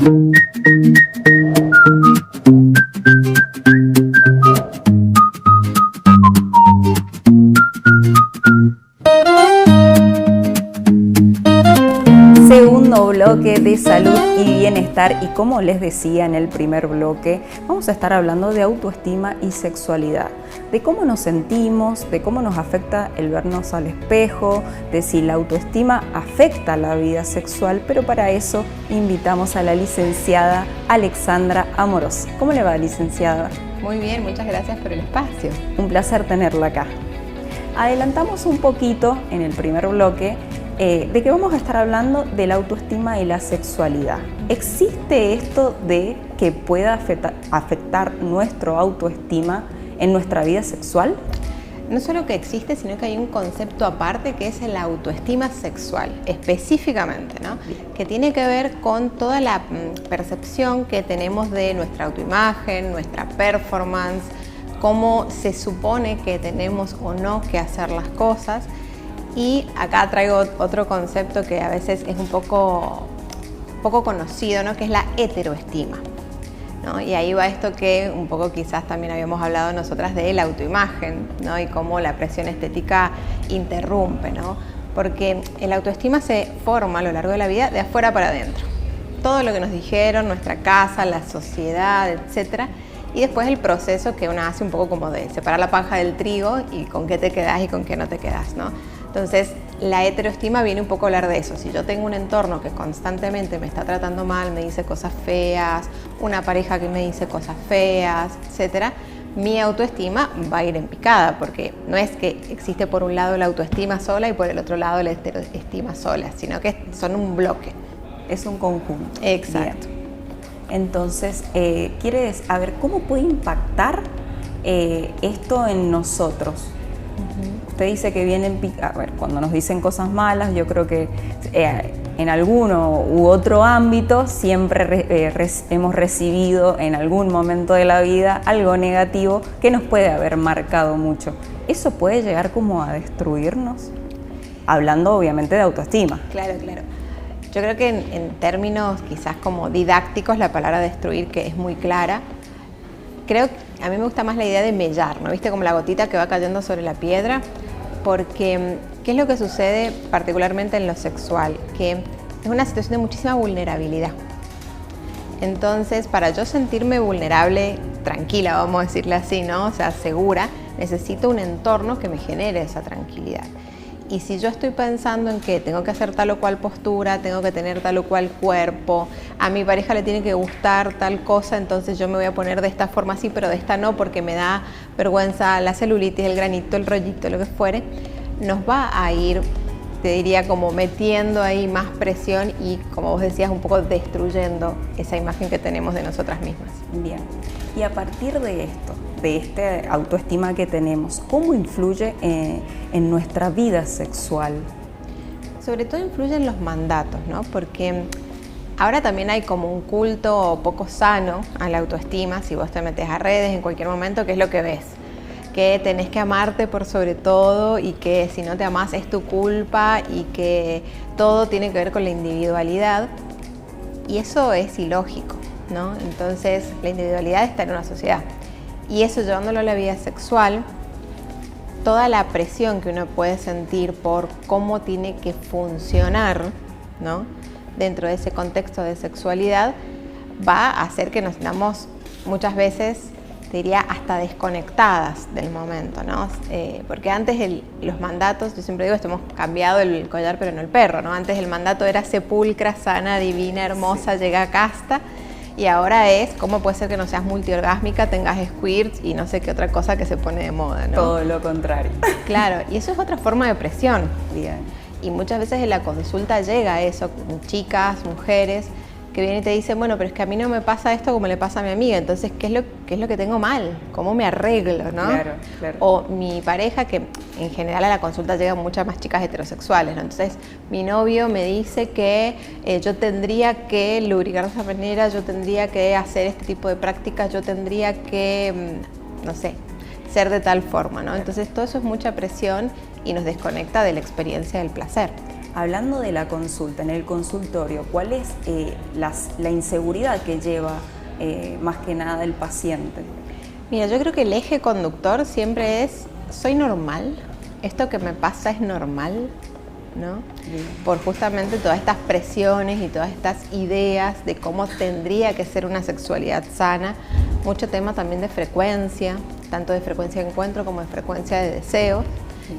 Segundo bloque de salud y bienestar, y como les decía en el primer bloque, vamos a estar hablando de autoestima y sexualidad, de cómo nos sentimos, de cómo nos afecta el vernos al espejo, de si la autoestima afecta la vida sexual, pero para eso invitamos a la licenciada Alexandra Amorós. ¿Cómo le va, licenciada? Muy bien, muchas gracias por el espacio. Un placer tenerla acá. Adelantamos un poquito en el primer bloque de que vamos a estar hablando de la autoestima y la sexualidad. ¿Existe esto de que pueda afectar nuestra autoestima en nuestra vida sexual? No solo que existe, sino que hay un concepto aparte que es la autoestima sexual, específicamente, ¿no? Que tiene que ver con toda la percepción que tenemos de nuestra autoimagen, nuestra performance, cómo se supone que tenemos o no que hacer las cosas. Y acá traigo otro concepto que a veces es un poco conocido, ¿no? Que es la heteroestima, ¿no? Y ahí va esto que un poco quizás también habíamos hablado nosotras de la autoimagen, ¿no? Y cómo la presión estética interrumpe, ¿no? Porque el autoestima se forma a lo largo de la vida de afuera para adentro. Todo lo que nos dijeron, nuestra casa, la sociedad, etcétera. Y después el proceso que uno hace un poco como de separar la paja del trigo y con qué te quedas y con qué no te quedas, ¿no? Entonces, la heteroestima viene un poco a hablar de eso. Si yo tengo un entorno que constantemente me está tratando mal, me dice cosas feas, una pareja que me dice cosas feas, etcétera, mi autoestima va a ir en picada, porque no es que existe por un lado la autoestima sola y por el otro lado la heteroestima sola, sino que son un bloque. Es un conjunto. Exacto. Bien. Entonces, quiere saber cómo puede impactar esto en nosotros. Usted dice que viene en picada. A ver, cuando nos dicen cosas malas, yo creo que en alguno u otro ámbito siempre hemos recibido en algún momento de la vida algo negativo que nos puede haber marcado mucho. ¿Eso puede llegar como a destruirnos? Hablando obviamente de autoestima. Claro, claro. Yo creo que en términos quizás como didácticos la palabra destruir, que es muy clara, creo que a mí me gusta más la idea de mellar, ¿no? ¿Viste? Como la gotita que va cayendo sobre la piedra, porque ¿qué es lo que sucede particularmente en lo sexual? Que es una situación de muchísima vulnerabilidad. Entonces, para yo sentirme vulnerable, tranquila, vamos a decirle así, ¿no? O sea, segura, necesito un entorno que me genere esa tranquilidad. Y si yo estoy pensando en que tengo que hacer tal o cual postura, tengo que tener tal o cual cuerpo, a mi pareja le tiene que gustar tal cosa, entonces yo me voy a poner de esta forma así, pero de esta no, porque me da vergüenza la celulitis, el granito, el rollito, lo que fuere, nos va a ir, te diría, como metiendo ahí más presión y, como vos decías, un poco destruyendo esa imagen que tenemos de nosotras mismas. Bien. Y a partir de esto, de esta autoestima que tenemos, ¿cómo influye en nuestra vida sexual? Sobre todo influyen los mandatos, ¿no? Porque ahora también hay como un culto poco sano a la autoestima. Si vos te metes a redes en cualquier momento, ¿qué es lo que ves? Que tenés que amarte por sobre todo y que si no te amás es tu culpa y que todo tiene que ver con la individualidad. Y eso es ilógico, ¿no? Entonces, la individualidad está en una sociedad. Y eso, llevándolo a la vida sexual, toda la presión que uno puede sentir por cómo tiene que funcionar, ¿no? Dentro de ese contexto de sexualidad, va a hacer que nos sintamos muchas veces, te diría, hasta desconectadas del momento, ¿no? Porque antes los mandatos, yo siempre digo, esto hemos cambiado el collar pero no el perro, ¿no? Antes el mandato era sepulcra, sana, divina, hermosa, sí, llega casta. Y ahora es, ¿cómo puede ser que no seas multiorgásmica, tengas squirts y no sé qué otra cosa que se pone de moda, ¿no? Todo lo contrario. Claro, y eso es otra forma de presión. Bien. Y muchas veces en la consulta llega eso, chicas, mujeres, que vienen y te dicen, bueno, pero es que a mí no me pasa esto como le pasa a mi amiga, entonces, ¿qué es lo que tengo mal? ¿Cómo me arreglo, no? Claro, claro. O mi pareja, que en general a la consulta llegan muchas más chicas heterosexuales, ¿no? Entonces, mi novio me dice que yo tendría que lubricar esa manera, yo tendría que hacer este tipo de prácticas, yo tendría que, no sé, ser de tal forma, ¿no? Entonces, todo eso es mucha presión y nos desconecta de la experiencia del placer. Hablando de la consulta, en el consultorio, ¿cuál es la inseguridad que lleva más que nada el paciente? Mira, yo creo que el eje conductor siempre es, ¿soy normal? ¿Esto que me pasa es normal? ¿No? Por justamente todas estas presiones y todas estas ideas de cómo tendría que ser una sexualidad sana. Mucho tema también de frecuencia, tanto de frecuencia de encuentro como de frecuencia de deseo.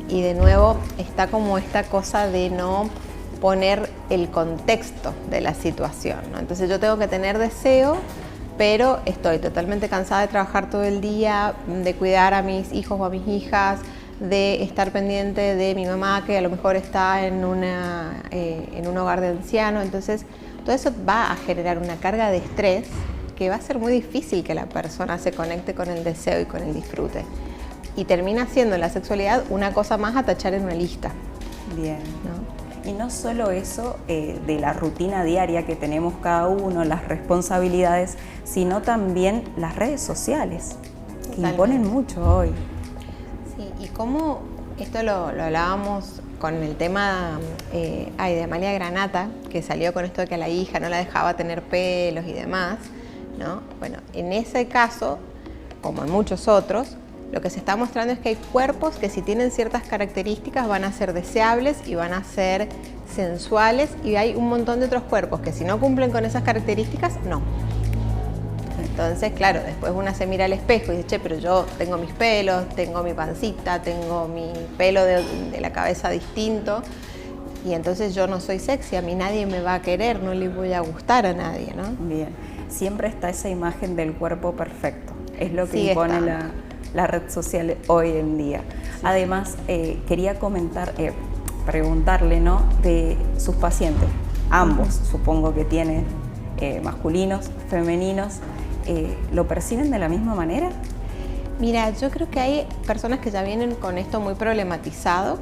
Y de nuevo está como esta cosa de no poner el contexto de la situación, ¿no? Entonces yo tengo que tener deseo, pero estoy totalmente cansada de trabajar todo el día, de cuidar a mis hijos o a mis hijas, de estar pendiente de mi mamá que a lo mejor está en un hogar de ancianos. Entonces todo eso va a generar una carga de estrés que va a ser muy difícil que la persona se conecte con el deseo y con el disfrute. Y termina siendo la sexualidad una cosa más a tachar en una lista. Bien, ¿no? Y no solo eso de la rutina diaria que tenemos cada uno, las responsabilidades, sino también las redes sociales, que imponen mucho hoy. Sí, y cómo esto lo hablábamos con el tema de Amalia Granata, que salió con esto de que a la hija no la dejaba tener pelos y demás, ¿no? Bueno, en ese caso, como en muchos otros, lo que se está mostrando es que hay cuerpos que si tienen ciertas características van a ser deseables y van a ser sensuales, y hay un montón de otros cuerpos que si no cumplen con esas características, no. Entonces, claro, después una se mira al espejo y dice, che, pero yo tengo mis pelos, tengo mi pancita, tengo mi pelo de la cabeza distinto, y entonces yo no soy sexy, a mí nadie me va a querer, no le voy a gustar a nadie, ¿no? Bien, siempre está esa imagen del cuerpo perfecto, es lo que sí, impone la red social hoy en día. Sí. Además, quería preguntarle, ¿no?, de sus pacientes, ambos, supongo que tienen masculinos, femeninos, ¿lo perciben de la misma manera? Mira, yo creo que hay personas que ya vienen con esto muy problematizado,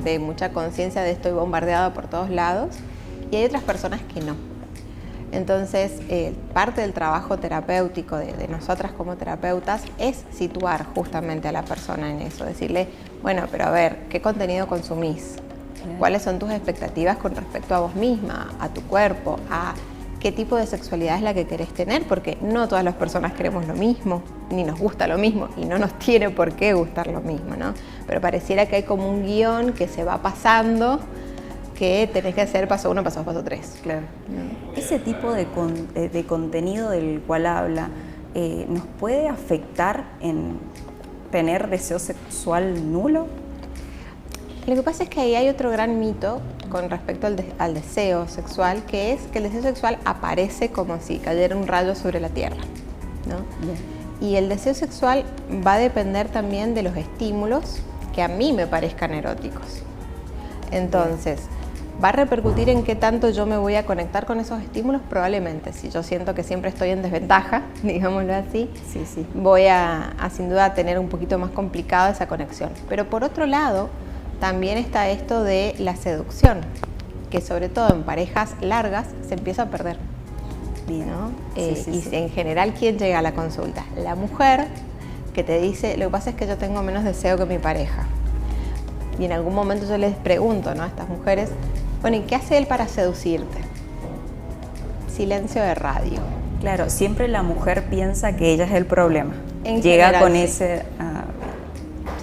de mucha conciencia de estoy bombardeado por todos lados, y hay otras personas que no. Entonces, parte del trabajo terapéutico de nosotras como terapeutas es situar justamente a la persona en eso, decirle, bueno, pero a ver, ¿qué contenido consumís? ¿Cuáles son tus expectativas con respecto a vos misma, a tu cuerpo, a qué tipo de sexualidad es la que querés tener? Porque no todas las personas queremos lo mismo, ni nos gusta lo mismo, y no nos tiene por qué gustar lo mismo, ¿no? Pero pareciera que hay como un guión que se va pasando, que tenés que hacer paso 1, paso 2, paso 3. Claro. ¿No? Ese tipo de contenido del cual habla, ¿nos puede afectar en tener deseo sexual nulo? Lo que pasa es que ahí hay otro gran mito con respecto al deseo sexual, que es que el deseo sexual aparece como si cayera un rayo sobre la tierra, ¿no? Bien. Y el deseo sexual va a depender también de los estímulos que a mí me parezcan eróticos. Entonces, ¿va a repercutir en qué tanto yo me voy a conectar con esos estímulos? Probablemente. Si yo siento que siempre estoy en desventaja, digámoslo así, sí. Voy a sin duda tener un poquito más complicada esa conexión. Pero por otro lado, también está esto de la seducción, que sobre todo en parejas largas se empieza a perder, ¿no? Sí. En general, ¿quién llega a la consulta? La mujer que te dice, lo que pasa es que yo tengo menos deseo que mi pareja. Y en algún momento yo les pregunto, ¿no?, a estas mujeres, bueno, ¿y qué hace él para seducirte? Silencio de radio. Claro, siempre la mujer piensa que ella es el problema. Llega general, con sí. ese...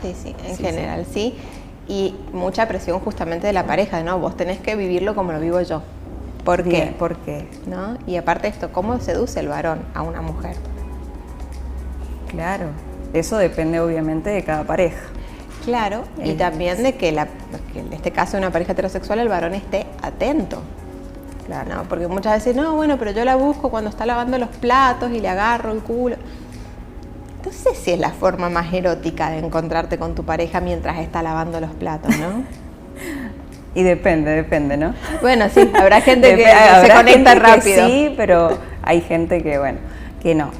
Sí, en general sí. Y mucha presión justamente de la pareja, ¿no? Vos tenés que vivirlo como lo vivo yo. ¿Por qué? ¿Por qué? ¿No? Y aparte de esto, ¿cómo seduce el varón a una mujer? Claro, eso depende obviamente de cada pareja. Claro, y también de que en este caso de una pareja heterosexual el varón esté atento. Claro, ¿no? Porque muchas veces, no, bueno, pero yo la busco cuando está lavando los platos y le agarro el culo. No sé si es la forma más erótica de encontrarte con tu pareja mientras está lavando los platos, ¿no? Y depende, ¿no? Bueno, sí, habrá gente que se conecta rápido. Sí, pero hay gente que, bueno, que no.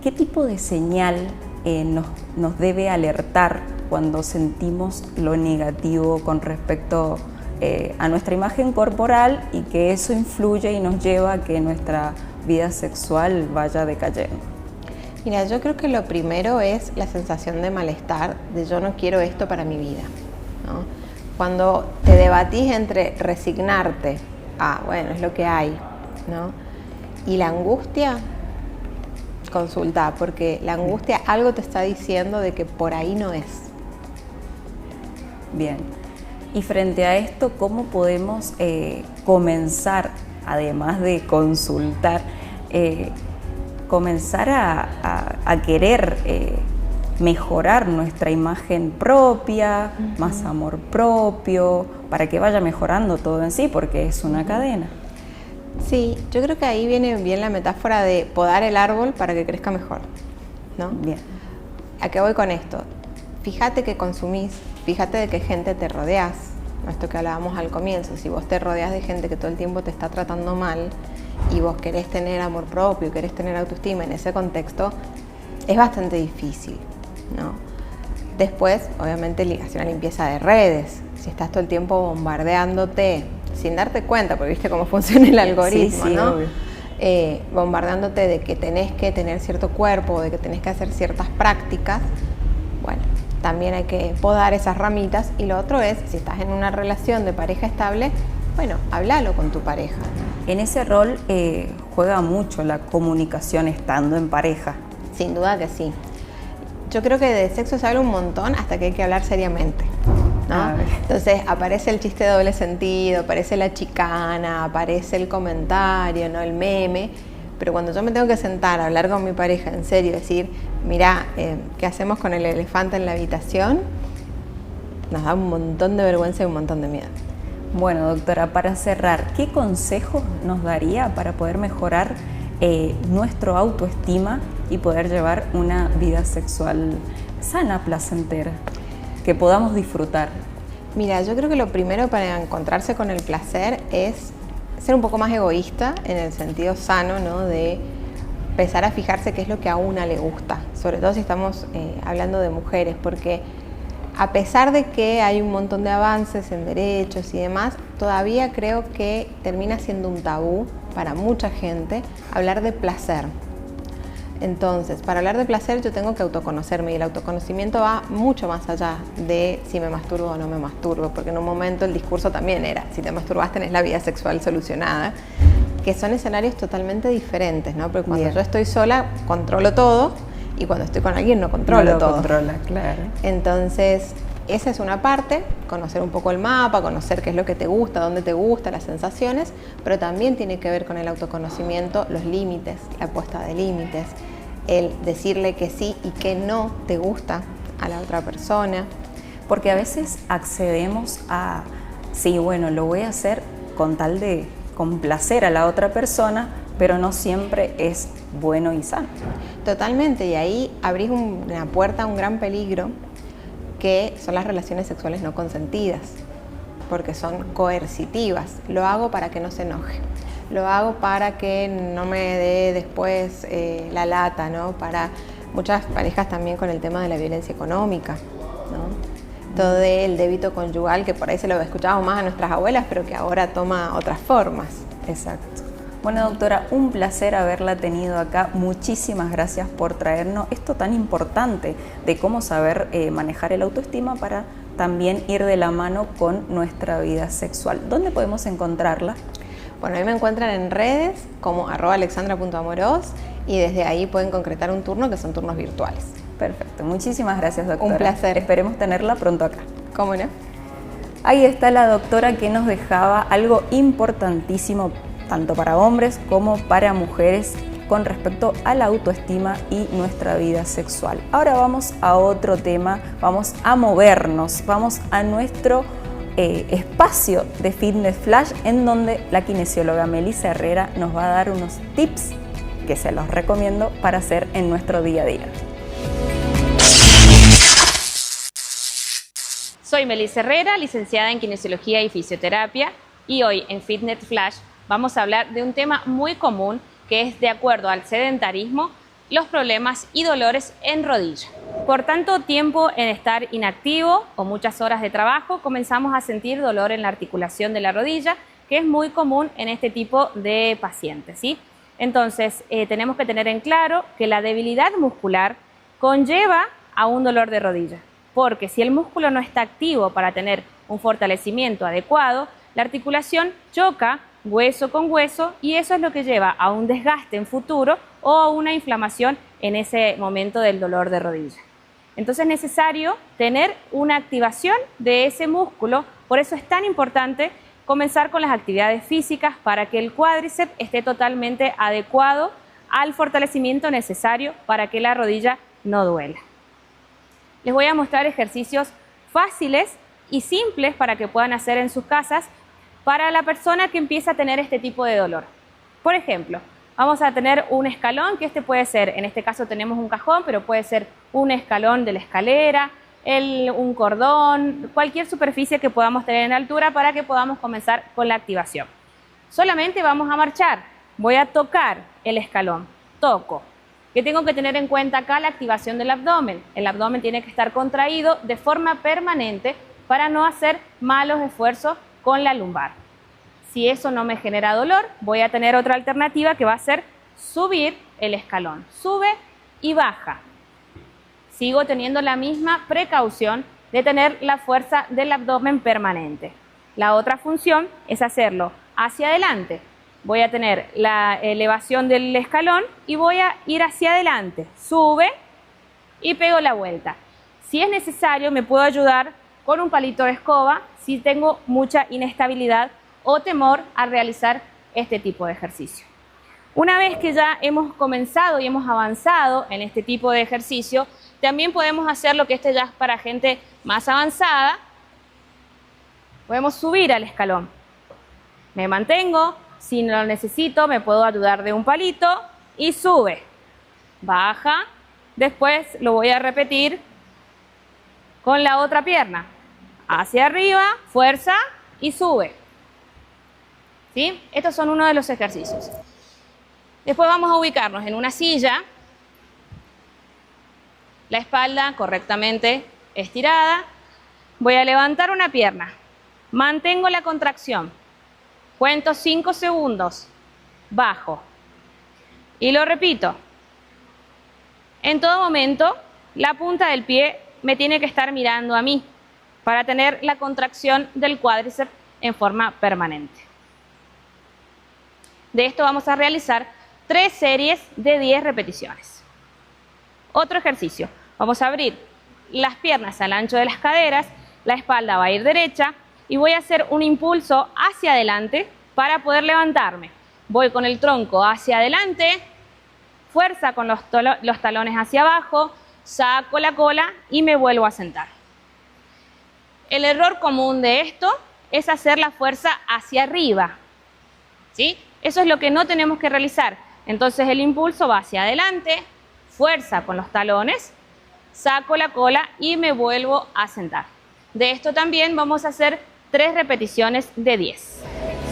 ¿Qué tipo de señal nos debe alertar cuando sentimos lo negativo con respecto a nuestra imagen corporal y que eso influye y nos lleva a que nuestra vida sexual vaya decayendo? Mira, yo creo que lo primero es la sensación de malestar, de yo no quiero esto para mi vida, ¿no? Cuando te debatís entre resignarte a, bueno, es lo que hay, ¿no? Y la angustia, consulta, porque la angustia algo te está diciendo de que por ahí no es. Bien. Y frente a esto, ¿cómo podemos comenzar, además de consultar, comenzar a querer mejorar nuestra imagen propia, más amor propio, para que vaya mejorando todo en sí, porque es una cadena? Sí, yo creo que ahí viene bien la metáfora de podar el árbol para que crezca mejor, ¿no? Bien. ¿A qué voy con esto? Fíjate que consumís, fíjate de qué gente te rodeas. Esto que hablábamos al comienzo, si vos te rodeas de gente que todo el tiempo te está tratando mal y vos querés tener amor propio, querés tener autoestima en ese contexto, es bastante difícil, ¿no? Después, obviamente, hacer una limpieza de redes. Si estás todo el tiempo bombardeándote sin darte cuenta, porque viste cómo funciona el algoritmo, sí, ¿no? Obvio. Bombardeándote de que tenés que tener cierto cuerpo, de que tenés que hacer ciertas prácticas, bueno, también hay que podar esas ramitas. Y lo otro es, si estás en una relación de pareja estable, bueno, háblalo con tu pareja. En ese rol juega mucho la comunicación estando en pareja. Sin duda que sí. Yo creo que de sexo se habla un montón hasta que hay que hablar seriamente, ¿no? Entonces aparece el chiste de doble sentido, aparece la chicana, aparece el comentario, ¿no? El meme. Pero cuando yo me tengo que sentar a hablar con mi pareja en serio, decir, mira, ¿qué hacemos con el elefante en la habitación? Nos da un montón de vergüenza y un montón de miedo. Bueno, doctora, para cerrar, ¿qué consejos nos daría para poder mejorar nuestra autoestima y poder llevar una vida sexual sana, placentera, que podamos disfrutar? Mira, yo creo que lo primero para encontrarse con el placer es ser un poco más egoísta en el sentido sano, ¿no? De empezar a fijarse qué es lo que a una le gusta, sobre todo si estamos hablando de mujeres, porque a pesar de que hay un montón de avances en derechos y demás, todavía creo que termina siendo un tabú para mucha gente hablar de placer. Entonces, para hablar de placer yo tengo que autoconocerme, y el autoconocimiento va mucho más allá de si me masturbo o no me masturbo, porque en un momento el discurso también era, si te masturbas tenés la vida sexual solucionada, que son escenarios totalmente diferentes, ¿no? Porque cuando yo estoy sola controlo todo, y cuando estoy con alguien no controlo todo. Controla, claro. Entonces, esa es una parte, conocer un poco el mapa, conocer qué es lo que te gusta, dónde te gusta, las sensaciones, pero también tiene que ver con el autoconocimiento, los límites, la puesta de límites, el decirle que sí y que no te gusta a la otra persona. Porque a veces accedemos a, sí, bueno, lo voy a hacer con tal de complacer a la otra persona, pero no siempre es bueno y sano. Totalmente, y ahí abrís una puerta a un gran peligro, que son las relaciones sexuales no consentidas, porque son coercitivas. Lo hago para que no se enoje, lo hago para que no me dé después la lata, ¿no? Para muchas parejas también con el tema de la violencia económica, ¿no? Todo el débito conyugal, que por ahí se lo escuchábamos más a nuestras abuelas, pero que ahora toma otras formas. Exacto. Bueno, doctora, un placer haberla tenido acá. Muchísimas gracias por traernos esto tan importante de cómo saber manejar el autoestima para también ir de la mano con nuestra vida sexual. ¿Dónde podemos encontrarla? Bueno, a mí me encuentran en redes como @alexandra.amoros, y desde ahí pueden concretar un turno, que son turnos virtuales. Perfecto. Muchísimas gracias, doctora. Un placer. Esperemos tenerla pronto acá. ¿Cómo no? Ahí está la doctora que nos dejaba algo importantísimo tanto para hombres como para mujeres con respecto a la autoestima y nuestra vida sexual. Ahora vamos a otro tema, vamos a movernos, vamos a nuestro espacio de Fitness Flash, en donde la kinesióloga Melissa Herrera nos va a dar unos tips que se los recomiendo para hacer en nuestro día a día. Soy Melissa Herrera, licenciada en Kinesiología y Fisioterapia, y hoy en Fitness Flash vamos a hablar de un tema muy común, que es, de acuerdo al sedentarismo, los problemas y dolores en rodilla. Por tanto tiempo en estar inactivo o muchas horas de trabajo, comenzamos a sentir dolor en la articulación de la rodilla, que es muy común en este tipo de pacientes, ¿sí? Entonces, tenemos que tener en claro que la debilidad muscular conlleva a un dolor de rodilla, porque si el músculo no está activo para tener un fortalecimiento adecuado, la articulación choca hueso con hueso y eso es lo que lleva a un desgaste en futuro o a una inflamación en ese momento del dolor de rodilla. Entonces es necesario tener una activación de ese músculo, por eso es tan importante comenzar con las actividades físicas para que el cuádriceps esté totalmente adecuado al fortalecimiento necesario para que la rodilla no duela. Les voy a mostrar ejercicios fáciles y simples para que puedan hacer en sus casas para la persona que empieza a tener este tipo de dolor. Por ejemplo, vamos a tener un escalón, que este puede ser, en este caso tenemos un cajón, pero puede ser un escalón de la escalera, un cordón, cualquier superficie que podamos tener en altura para que podamos comenzar con la activación. Solamente vamos a marchar, voy a tocar el escalón, toco. ¿Qué tengo que tener en cuenta acá? La activación del abdomen. El abdomen tiene que estar contraído de forma permanente para no hacer malos esfuerzos con la lumbar. Si eso no me genera dolor, voy a tener otra alternativa que va a ser subir el escalón. Sube y baja. Sigo teniendo la misma precaución de tener la fuerza del abdomen permanente. La otra función es hacerlo hacia adelante. Voy a tener la elevación del escalón y voy a ir hacia adelante. Sube y pego la vuelta. Si es necesario, me puedo ayudar con un palito de escoba si tengo mucha inestabilidad o temor a realizar este tipo de ejercicio. Una vez que ya hemos comenzado y hemos avanzado en este tipo de ejercicio, también podemos hacer lo que este ya es para gente más avanzada. Podemos subir al escalón. Me mantengo, si no lo necesito me puedo ayudar de un palito y sube. Baja, después lo voy a repetir con la otra pierna. Hacia arriba, fuerza y sube. ¿Sí? Estos son uno de los ejercicios. Después vamos a ubicarnos en una silla, la espalda correctamente estirada. Voy a levantar una pierna, mantengo la contracción, cuento 5 segundos, bajo y lo repito. En todo momento, la punta del pie me tiene que estar mirando a mí para tener la contracción del cuádriceps en forma permanente. De esto vamos a realizar 3 series de 10 repeticiones. Otro ejercicio. Vamos a abrir las piernas al ancho de las caderas, la espalda va a ir derecha y voy a hacer un impulso hacia adelante para poder levantarme. Voy con el tronco hacia adelante, fuerza con los talones hacia abajo, saco la cola y me vuelvo a sentar. El error común de esto es hacer la fuerza hacia arriba, ¿sí? Eso es lo que no tenemos que realizar. Entonces el impulso va hacia adelante, fuerza con los talones, saco la cola y me vuelvo a sentar. De esto también vamos a hacer 3 repeticiones de 10.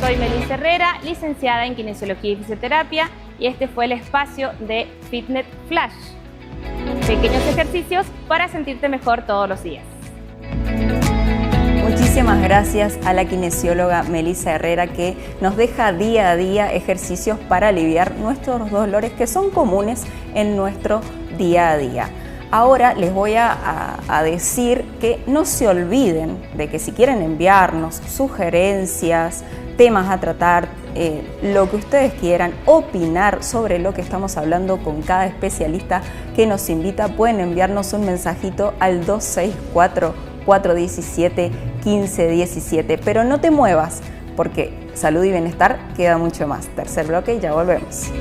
Soy Melissa Herrera, licenciada en Kinesiología y Fisioterapia, y este fue el espacio de Fitnet Flash. Pequeños ejercicios para sentirte mejor todos los días. Muchísimas gracias a la kinesióloga Melissa Herrera, que nos deja día a día ejercicios para aliviar nuestros dolores que son comunes en nuestro día a día. Ahora les voy a decir que no se olviden de que si quieren enviarnos sugerencias, temas a tratar, lo que ustedes quieran, opinar sobre lo que estamos hablando con cada especialista que nos invita, pueden enviarnos un mensajito al 264-417-1517. Pero no te muevas, porque salud y bienestar queda mucho más. Tercer bloque y ya volvemos.